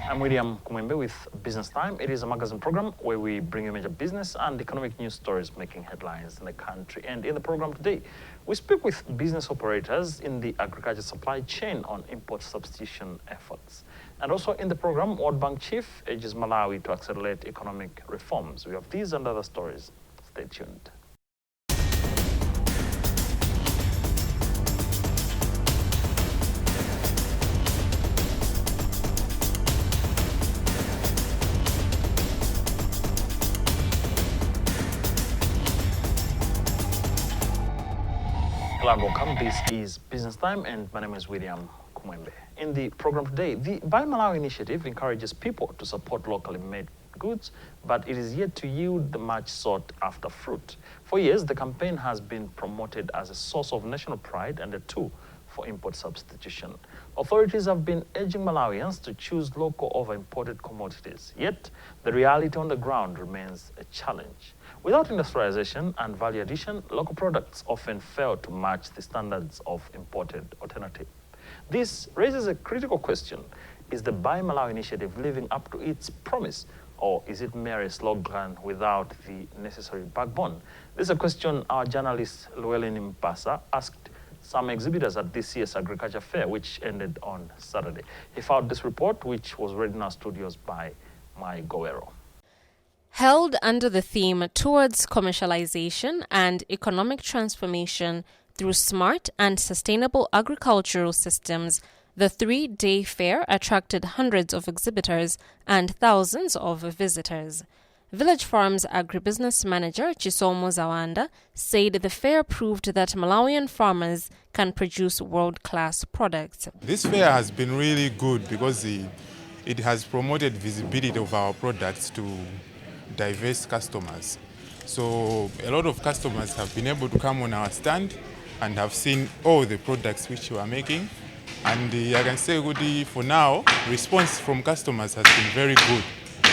I'm William Kumwembe with Business Time. It is a magazine program where we bring you major business and economic news stories making headlines in the country. And in the program today, we speak with business operators in the agriculture supply chain on import substitution efforts. And also in the program, World Bank Chief urges Malawi to accelerate economic reforms. We have these and other stories. Stay tuned. Hello and welcome. This is Business Time and my name is William Kumwembe. In the program today, the Buy Malawi initiative encourages people to support locally made goods, but it is yet to yield the much sought after fruit. For years, the campaign has been promoted as a source of national pride and a tool for import substitution. Authorities have been urging Malawians to choose local over imported commodities. Yet, the reality on the ground remains a challenge. Without industrialization and value addition, local products often fail to match the standards of imported alternative. This raises a critical question. Is the Buy Malawi initiative living up to its promise, or is it mere a slogan without the necessary backbone? This is a question our journalist Llewellyn Mpasa asked some exhibitors at this year's Agriculture Fair, which ended on Saturday. He found this report, which was read in our studios by Mai Gowero. Held under the theme Towards Commercialization and Economic Transformation through Smart and Sustainable Agricultural Systems, the three-day fair attracted hundreds of exhibitors and thousands of visitors. Village Farms agribusiness manager Chisomo Zawanda said the fair proved that Malawian farmers can produce world-class products. This fair has been really good because it has promoted visibility of our products to diverse customers. So a lot of customers have been able to come on our stand and have seen all the products which we are making. And I can say for now, response from customers has been very good.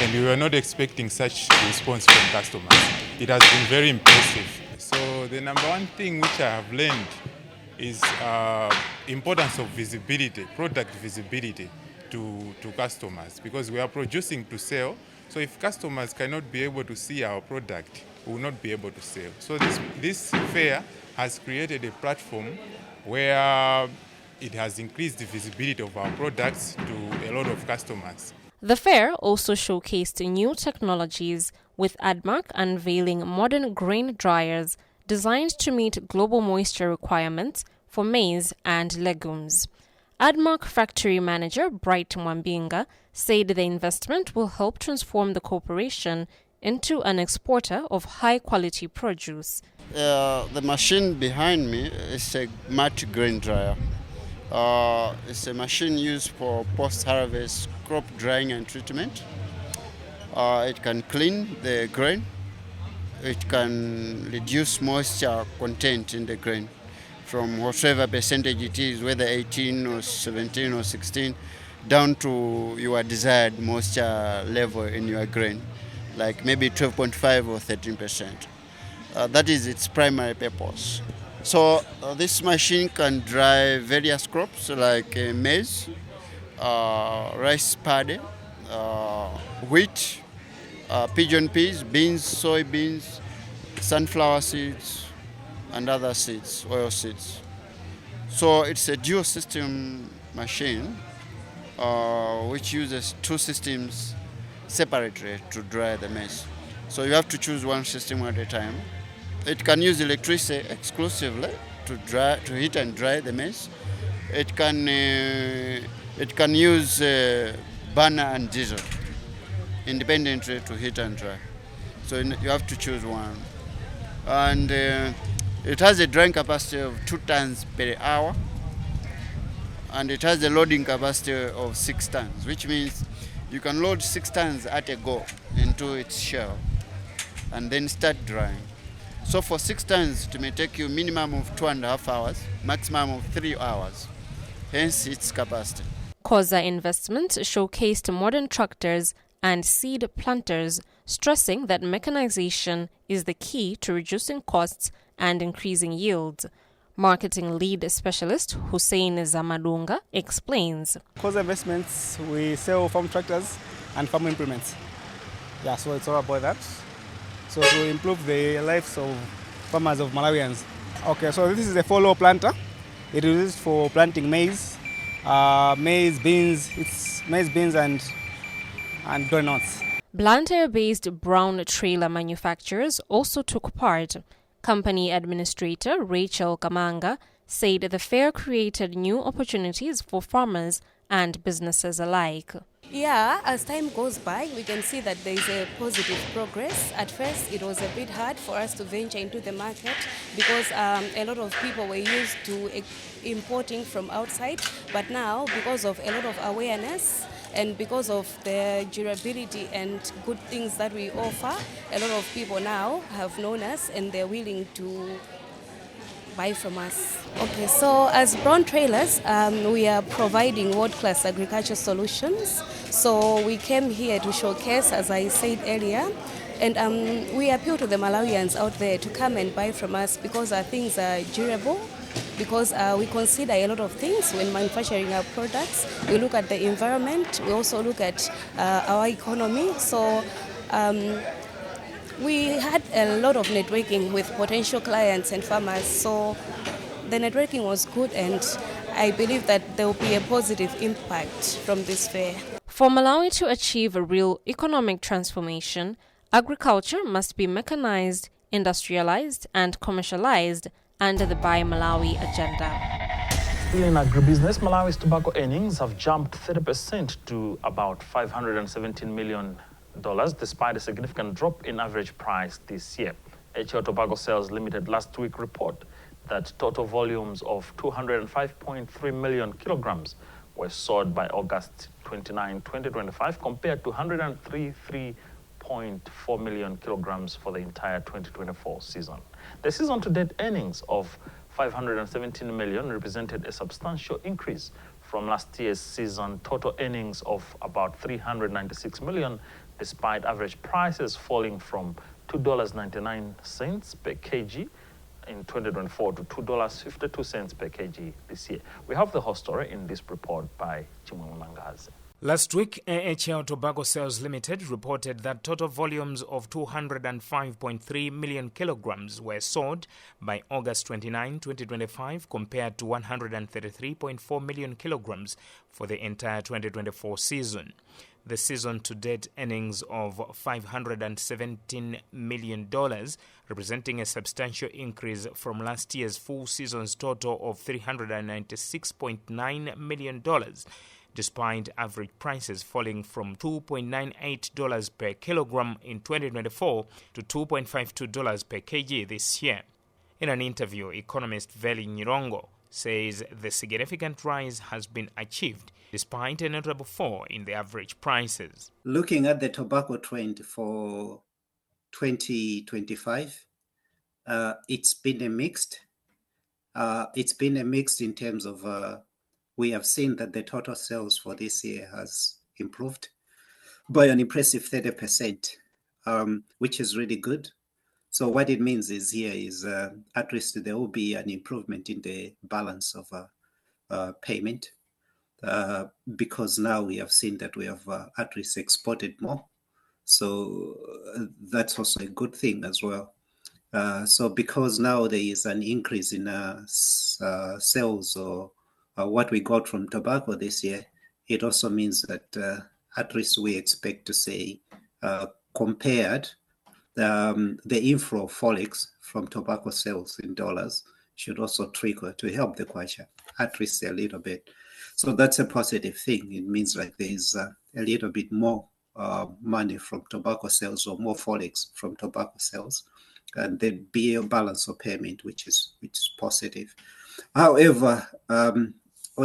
And we were not expecting such response from customers. It has been very impressive. So the number one thing which I have learned is importance of visibility, product visibility to customers, because we are producing to sell. So if customers cannot be able to see our product, we will not be able to sell. So this fair has created a platform where it has increased the visibility of our products to a lot of customers. The fair also showcased new technologies, with ADMARC unveiling modern grain dryers designed to meet global moisture requirements for maize and legumes. ADMARC factory manager Bright Mwambinga said the investment will help transform the corporation into an exporter of high-quality produce. The machine behind me is a multi grain dryer. It's a machine used for post-harvest crop drying and treatment. It can clean the grain. It can reduce moisture content in the grain from whatever percentage it is, whether 18 or 17 or 16, down to your desired moisture level in your grain, like maybe 12.5 or 13%. That is its primary purpose. So this machine can dry various crops like maize, rice paddy, wheat, pigeon peas, beans, soybeans, sunflower seeds, and other seeds, oil seeds. So it's a dual system machine which uses two systems separately to dry the maize. So you have to choose one system at a time. It can use electricity exclusively to heat and dry the maize. It can use burner and diesel independently to heat and dry. So you have to choose one. And it has a drying capacity of 2 tons per hour, and it has a loading capacity of 6 tons, which means you can load 6 tons at a go into its shell and then start drying. So for 6 tons, it may take you minimum of 2.5 hours, maximum of 3 hours, hence its capacity. COSA Investments showcased modern tractors and seed planters, stressing that mechanization is the key to reducing costs and increasing yields. Marketing lead specialist Hussein Zamadunga explains. Cause investments, we sell farm tractors and farm implements. Yeah, so it's all about that. So to improve the lives of farmers of Malawians. Okay, so this is a follow planter. It is used for planting maize, beans. It's maize, beans, and groundnuts. Blantyre-based brown trailer manufacturers also took part. Company administrator Rachel Kamanga said the fair created new opportunities for farmers and businesses alike. Yeah, as time goes by, we can see that there is a positive progress. At first, it was a bit hard for us to venture into the market because a lot of people were used to importing from outside. But now, because of a lot of awareness and because of the durability and good things that we offer, a lot of people now have known us and they're willing to buy from us. Okay, so as brown trailers, we are providing world-class agriculture solutions. So we came here to showcase, as I said earlier, and we appeal to the Malawians out there to come and buy from us because our things are durable, because we consider a lot of things when manufacturing our products. We look at the environment, we also look at our economy. So we had a lot of networking with potential clients and farmers, so the networking was good and I believe that there will be a positive impact from this fair. For Malawi to achieve a real economic transformation, agriculture must be mechanized, industrialized and commercialized under the Buy Malawi agenda. Still in agribusiness, Malawi's tobacco earnings have jumped 30% to about $517 million. Despite a significant drop in average price this year. HL Tobacco Sales Limited last week report that total volumes of 205.3 million kilograms were sold by August 29, 2025, compared to 133.4 million kilograms for the entire 2024 season. The season-to-date earnings of 517 million represented a substantial increase from last year's season total earnings of about 396 million, despite average prices falling from $2.99 per kg in 2024 to $2.52 per kg this year. We have the whole story in this report by Kumwembe. Last week, AHL Tobacco Sales Limited reported that total volumes of 205.3 million kilograms were sold by August 29, 2025, compared to 133.4 million kilograms for the entire 2024 season. The season-to-date earnings of $517 million, representing a substantial increase from last year's full season's total of $396.9 million, despite average prices falling from $2.98 per kilogram in 2024 to $2.52 per kg this year. In an interview, economist Veli Nyirongo says the significant rise has been achieved despite a notable fall in the average prices. Looking at the tobacco trend for 2025, it's been a mixed. In terms of we have seen that the total sales for this year has improved by an impressive 30%, which is really good. So what it means is at least there will be an improvement in the balance of payment because now we have seen that we have at least exported more. So that's also a good thing as well. So because now there is an increase in sales or what we got from tobacco this year, it also means that at least we expect to say compared the inflow of forex from tobacco sales in dollars should also trickle to help the kwacha at least a little bit. So that's a positive thing. It means like there is a little bit more money from tobacco sales or more forex from tobacco sales, and there'd be a balance of payment, which is positive. However, on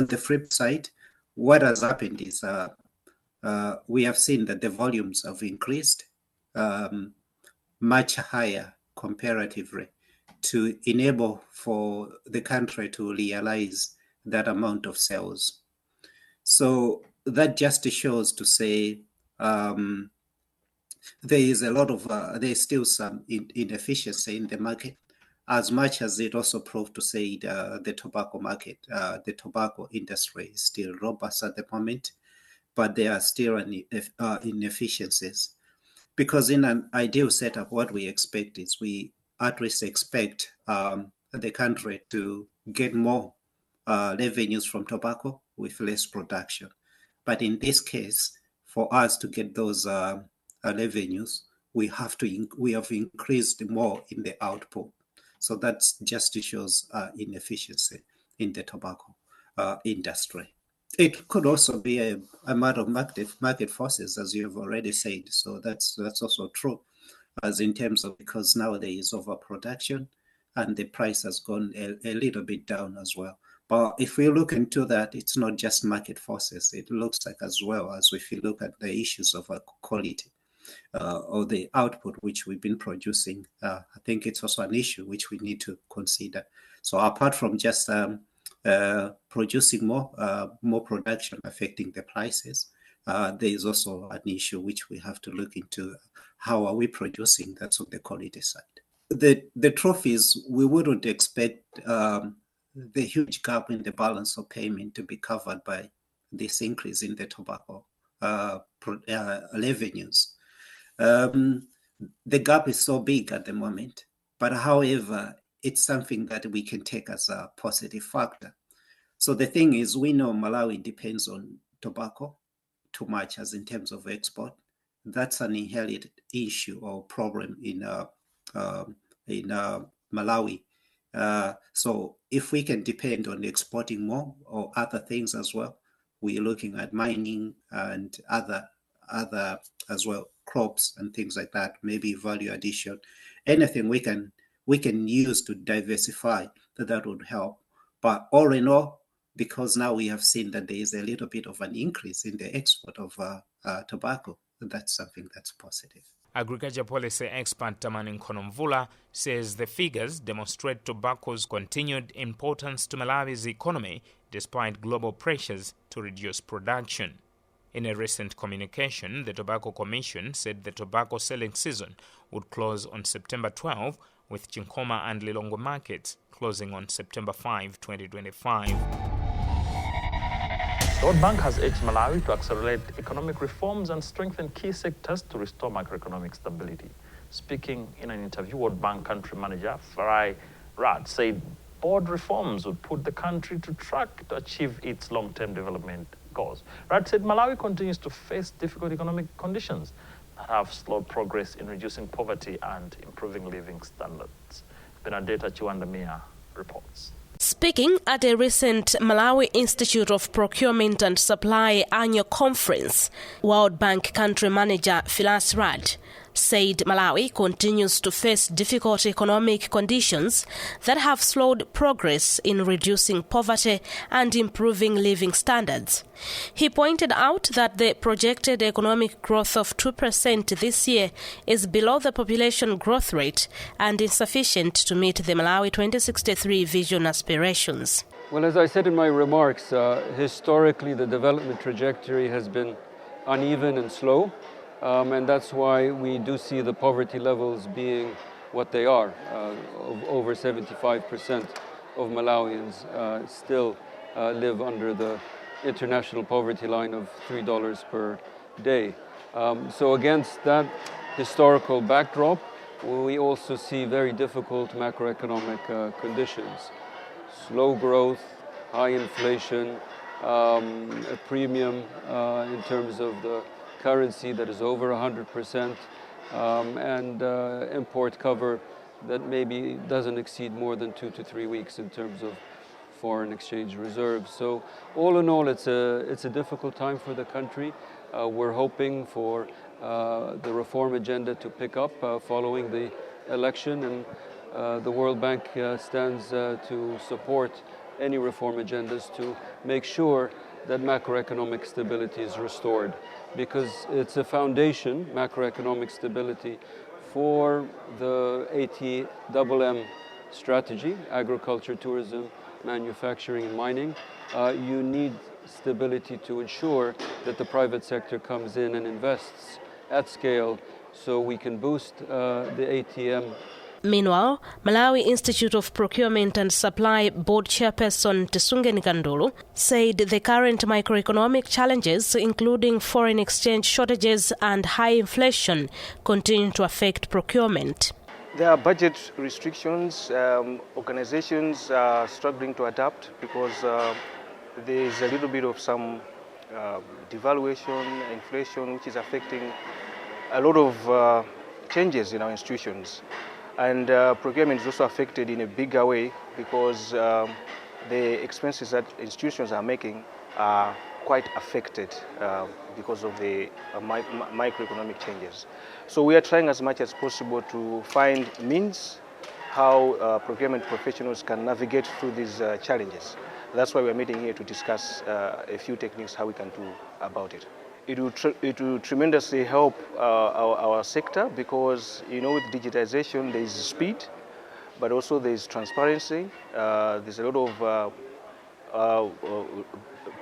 the flip side, what has happened is we have seen that the volumes have increased much higher comparatively to enable for the country to realize that amount of sales. So that just shows to say there is a lot of there's still some inefficiency in the market, as much as it also proved to say the tobacco market, the tobacco industry is still robust at the moment, but there are still inefficiencies. Because in an ideal setup, what we expect is we at least expect the country to get more revenues from tobacco with less production. But in this case, for us to get those revenues, we have increased more in the output. So that just shows inefficiency in the tobacco industry. It could also be a matter of market forces, as you have already said. So that's also true, as in terms of, because now there is overproduction and the price has gone a little bit down as well. But if we look into that, it's not just market forces. It looks like, as well as if you look at the issues of quality or the output which we've been producing, I think it's also an issue which we need to consider. So apart from just producing more production affecting the prices, there is also an issue which we have to look into. How are we producing? That's on the quality side. The truth is, we wouldn't expect the huge gap in the balance of payment to be covered by this increase in the tobacco revenues. The gap is so big at the moment, but however, it's something that we can take as a positive factor. So the thing is, we know Malawi depends on tobacco too much as in terms of export. That's an inherited issue or problem in Malawi. So if we can depend on exporting more or other things as well, we're looking at mining and other as well, crops and things like that, maybe value addition, anything we can use to diversify, that would help. But all in all, because now we have seen that there is a little bit of an increase in the export of tobacco, that's something that's positive. Agriculture policy expert Tamani Nkonomvula says the figures demonstrate tobacco's continued importance to Malawi's economy despite global pressures to reduce production. In a recent communication, the Tobacco Commission said the tobacco selling season would close on September 12, with Chinkoma and Lilongwe markets closing on September 5, 2025. The World Bank has urged Malawi to accelerate economic reforms and strengthen key sectors to restore macroeconomic stability. Speaking in an interview, World Bank country manager Farai Rad said board reforms would put the country to track to achieve its long-term development goals. Rad said Malawi continues to face difficult economic conditions that have slowed progress in reducing poverty and improving living standards. Benedetta Chiwandamia reports. Speaking at a recent Malawi Institute of Procurement and Supply annual conference, World Bank country manager Philas Rad said Malawi continues to face difficult economic conditions that have slowed progress in reducing poverty and improving living standards. He pointed out that the projected economic growth of 2% this year is below the population growth rate and insufficient to meet the Malawi 2063 vision aspirations. Well, as I said in my remarks, historically the development trajectory has been uneven and slow. And that's why we do see the poverty levels being what they are. Over 75% of Malawians still live under the international poverty line of $3 per day. So against that historical backdrop, we also see very difficult macroeconomic conditions. Slow growth, high inflation, a premium in terms of the currency that is over 100%, and import cover that maybe doesn't exceed more than 2 to 3 weeks in terms of foreign exchange reserves. So all in all, it's a difficult time for the country. We're hoping for the reform agenda to pick up following the election, and the World Bank stands to support any reform agendas to make sure that macroeconomic stability is restored, because it's a foundation, macroeconomic stability, for the ATMM strategy, agriculture, tourism, manufacturing, and mining. You need stability to ensure that the private sector comes in and invests at scale so we can boost the ATM Meanwhile, Malawi Institute of Procurement and Supply Board Chairperson Tisunge Nkandulu said the current macroeconomic challenges, including foreign exchange shortages and high inflation, continue to affect procurement. There are budget restrictions. Organizations are struggling to adapt because there is a little bit of some devaluation, inflation, which is affecting a lot of changes in our institutions. And procurement is also affected in a bigger way because the expenses that institutions are making are quite affected because of the microeconomic changes. So we are trying as much as possible to find means how procurement professionals can navigate through these challenges. That's why we're meeting here to discuss a few techniques how we can do about it. It will tremendously help our sector because, you know, with digitization there is speed, but also there is transparency. There's a lot of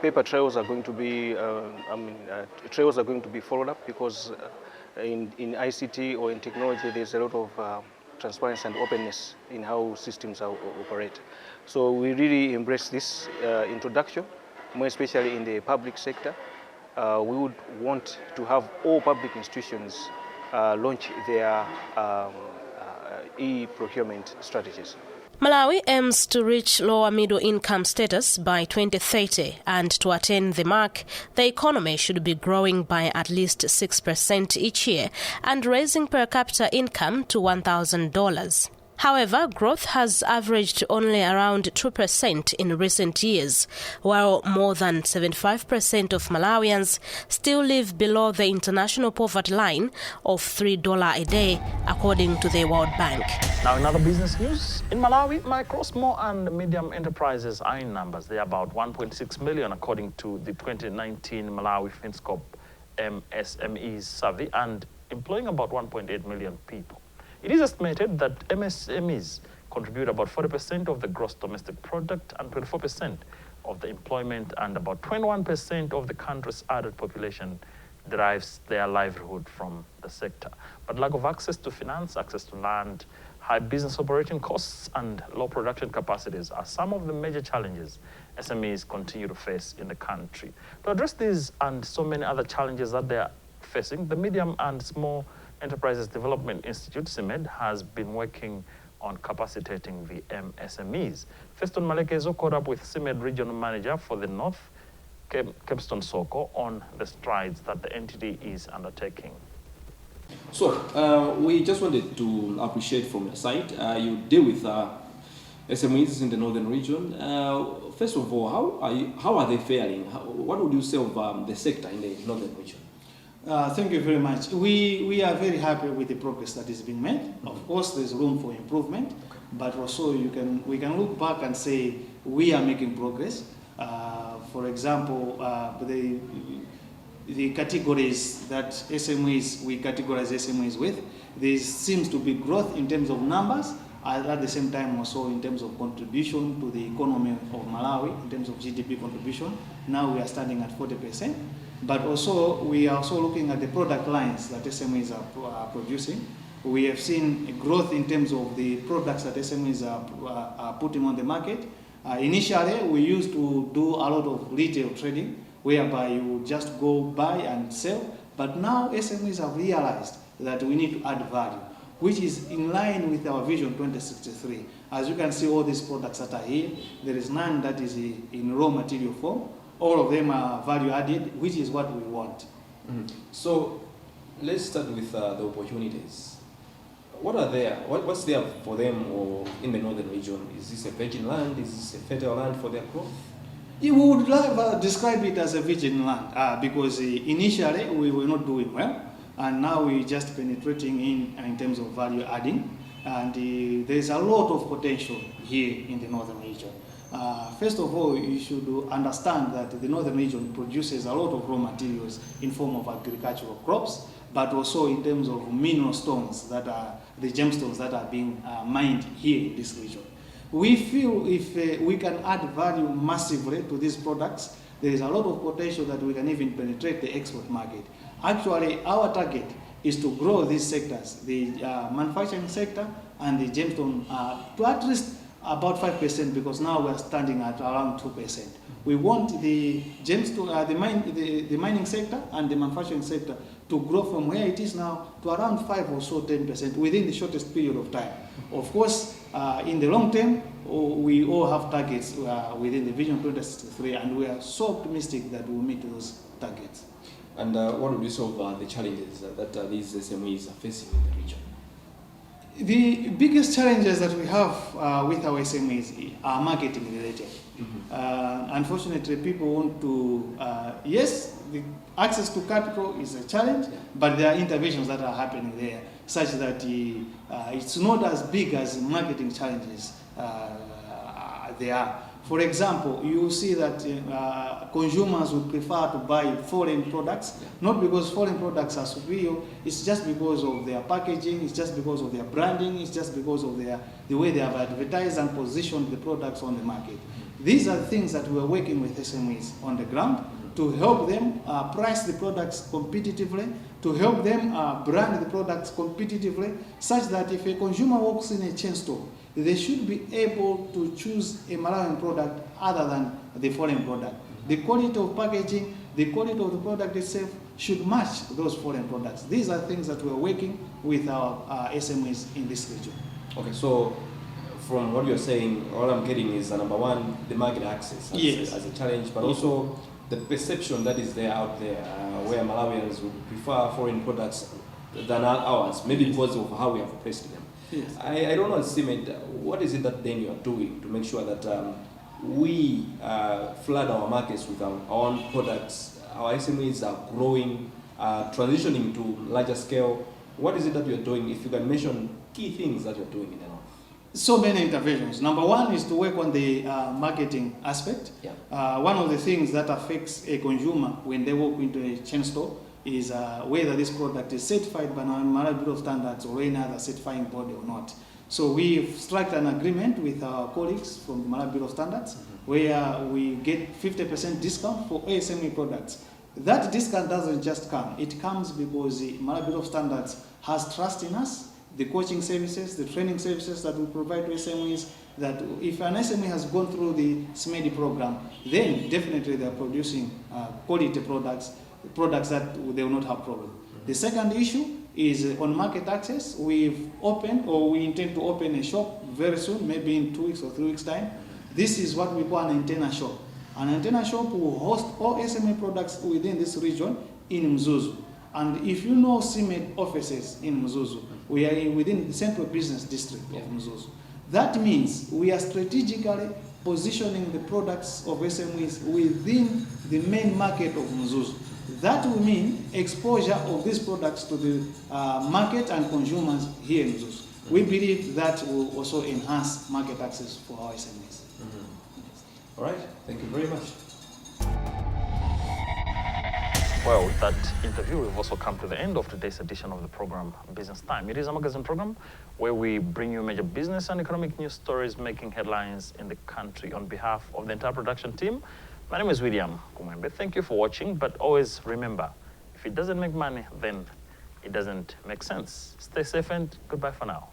paper trails are going to be, trails are going to be followed up because in ICT or in technology there's a lot of transparency and openness in how systems operate. So we really embrace this introduction, more especially in the public sector. We would want to have all public institutions launch their e-procurement strategies. Malawi aims to reach lower middle income status by 2030, and to attain the mark, the economy should be growing by at least 6% each year and raising per capita income to $1,000. However, growth has averaged only around 2% in recent years, while more than 75% of Malawians still live below the international poverty line of $3 a day, according to the World Bank. Now, in other business news, in Malawi, micro, small and medium enterprises are in numbers. They are about 1.6 million, according to the 2019 Malawi Finscope MSMEs survey, and employing about 1.8 million people. It is estimated that MSMEs contribute about 40% of the gross domestic product and 24% of the employment, and about 21% of the country's adult population derives their livelihood from the sector. But lack of access to finance, access to land, high business operating costs, and low production capacities are some of the major challenges SMEs continue to face in the country. To address these and so many other challenges that they are facing, the Medium and Small Enterprises Development Institute, CIMED, has been working on capacitating the MSMEs. Feston Malekezo caught up with CIMED Regional Manager for the North, Capstone Soko, on the strides that the entity is undertaking. So, we just wanted to appreciate from your side, you deal with SMEs in the northern region. First of all, how are they faring? What would you say of the sector in the northern region? Thank you very much. We are very happy with the progress that is being made. Of course, there's room for improvement, but also we can look back and say we are making progress. For example, the categories that SMEs, we categorize SMEs with, there seems to be growth in terms of numbers, at the same time also in terms of contribution to the economy of Malawi, in terms of GDP contribution. Now we are standing at 40%. But also, we are also looking at the product lines that SMEs are producing. We have seen a growth in terms of the products that SMEs are putting on the market. Initially, we used to do a lot of retail trading, whereby you just go buy and sell. But now SMEs have realized that we need to add value, which is in line with our Vision 2063. As you can see, all these products that are here, there is none that is in raw material form. All of them are value added, which is what we want. Mm-hmm. So let's start with the opportunities. What are there? What's there for them or in the northern region? Is this a virgin land? Is this a fertile land for their growth? You would describe it as a virgin land because initially we were not doing well, and now we're just penetrating in terms of value adding, and there's a lot of potential here in the northern region. First of all, you should understand that the northern region produces a lot of raw materials in form of agricultural crops, but also in terms of mineral stones that are the gemstones that are being mined here in this region. We feel if we can add value massively to these products, there is a lot of potential that we can even penetrate the export market. Actually, our target is to grow these sectors, the manufacturing sector and the gemstone, to at least about 5%, because now we're standing at around 2%. We want the gemstone, the mining sector and the manufacturing sector to grow from where it is now to around 5 or so 10% within the shortest period of time. Of course, in the long term, we all have targets within the Vision 2063, and we are so optimistic that we'll meet those targets. And what would you solve the challenges that these SMEs are facing in the region? The biggest challenges that we have with our SMEs are marketing related. Unfortunately, people want to, yes, the access to capital is a challenge, but there are interventions that are happening there such that it's not as big as marketing challenges they are. For example, you see that consumers would prefer to buy foreign products, not because foreign products are superior, it's just because of their packaging, it's just because of their branding, it's just because of the way they have advertised and positioned the products on the market. These are things that we are working with SMEs on the ground to help them price the products competitively, to help them brand the products competitively, such that if a consumer walks in a chain store, they should be able to choose a Malawian product other than the foreign product. The quality of packaging, the quality of the product itself should match those foreign products. These are things that we are working with our SMEs in this region. Okay, so from what you're saying, all I'm getting is number one, the market access as a challenge, but also the perception that is there out there where Malawians would prefer foreign products than ours, maybe because of how we have placed them. Yes. I don't know, Simed, what is it that then you are doing to make sure that we flood our markets with our own products, our SMEs are growing, transitioning to larger scale? What is it that you're doing? If you can mention key things that you're doing in the north. So many interventions. Number one is to work on the marketing aspect. One of the things that affects a consumer when they walk into a chain store is whether this product is certified by Malawi Bureau of Standards or any other certifying body or not. So we've struck an agreement with our colleagues from the Malawi Bureau of Standards where we get 50% discount for ASME products. That discount doesn't just come. It comes because the Malawi Bureau of Standards has trust in us, the coaching services, the training services that we provide to SMEs, that if an SME has gone through the SMEDI program, then definitely they're producing quality products that they will not have problem. The second issue is on market access. We've opened, or we intend to open a shop very soon, maybe in 2 weeks or 3 weeks time. This is what we call an antenna shop. An antenna shop will host all SME products within this region in Mzuzu. And if you know CIMED offices in Mzuzu, we are within the central business district of Mzuzu. That means we are strategically positioning the products of SMEs within the main market of Mzuzu. That will mean exposure of these products to the market and consumers here in Mzuzu. We believe that will also enhance market access for our SMEs. All right, thank you very much. Well, with that interview, we've also come to the end of today's edition of the program Business Time. It is a magazine program where we bring you major business and economic news stories making headlines in the country. On behalf of the entire production team, my name is William Kumwembe. Thank you for watching, but always remember, if it doesn't make money, then it doesn't make sense. Stay safe and goodbye for now.